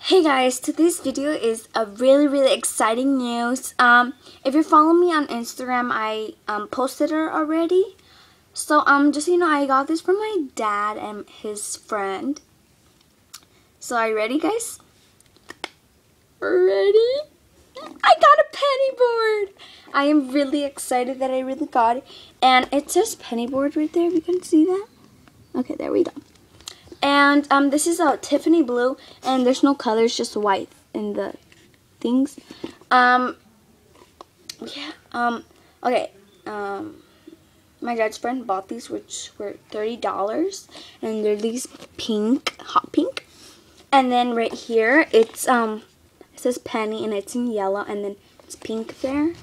Hey guys, today's video is a really exciting news. If you're following me on Instagram, I posted it already. So just so you know, I got this from my dad and his friend. So are you ready, guys? Ready? I got a penny board. I am really excited that I really got it, and it says penny board right there. If you can see that. Okay, there we go. And this is a Tiffany blue, and there's no colors, just white in the things. Okay. My dad's friend bought these, which were $30, and they're these pink, hot pink. And then right here, it's it says penny, and it's in yellow, and then it's pink there,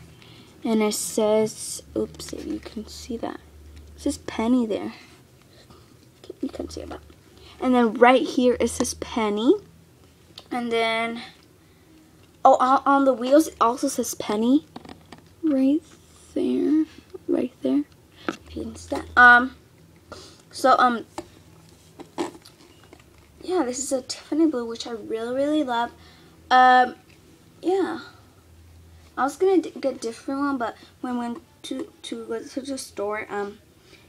and it says, oops, if you can see that, it says penny there. You can see that. And then right here it says penny. And then, on the wheels it also says penny. Right there. Right there. If you can see that. Yeah, this is a Tiffany blue, which I really love. Yeah. I was gonna get a different one, but when we went to go to the store,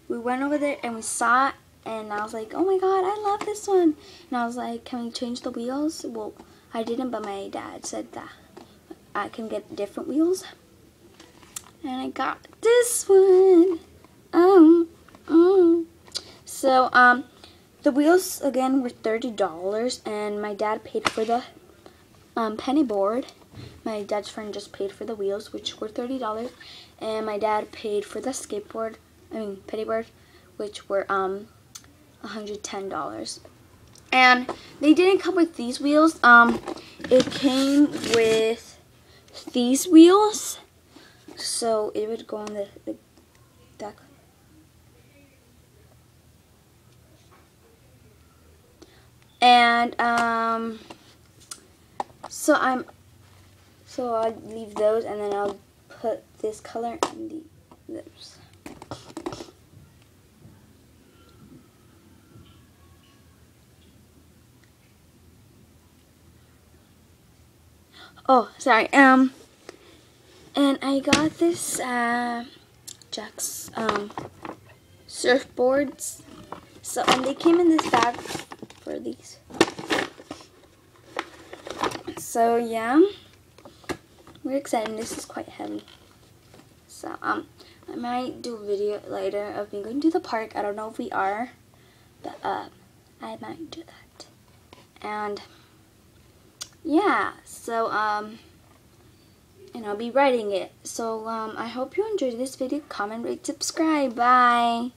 we went over there and we saw it. And I was like, oh my god, I love this one. And I was like, can we change the wheels? Well, I didn't, but my dad said that I can get different wheels. And I got this one. So, the wheels, again, were $30. And my dad paid for the penny board. My dad's friend just paid for the wheels, which were $30. And my dad paid for the penny board, which were, $110. And they didn't come with these wheels. It came with these wheels, so it would go on the deck. And so I'll leave those, and then I'll put this color in the lips. Oh, sorry. And I got this Jack's surfboards. So, and they came in this bag for these. So yeah, we're excited. This is quite heavy. So I might do a video later of me going to the park. I don't know if we are, but I might do that. And yeah, so and I'll be writing it. So I hope you enjoyed this video. Comment, rate, subscribe. Bye.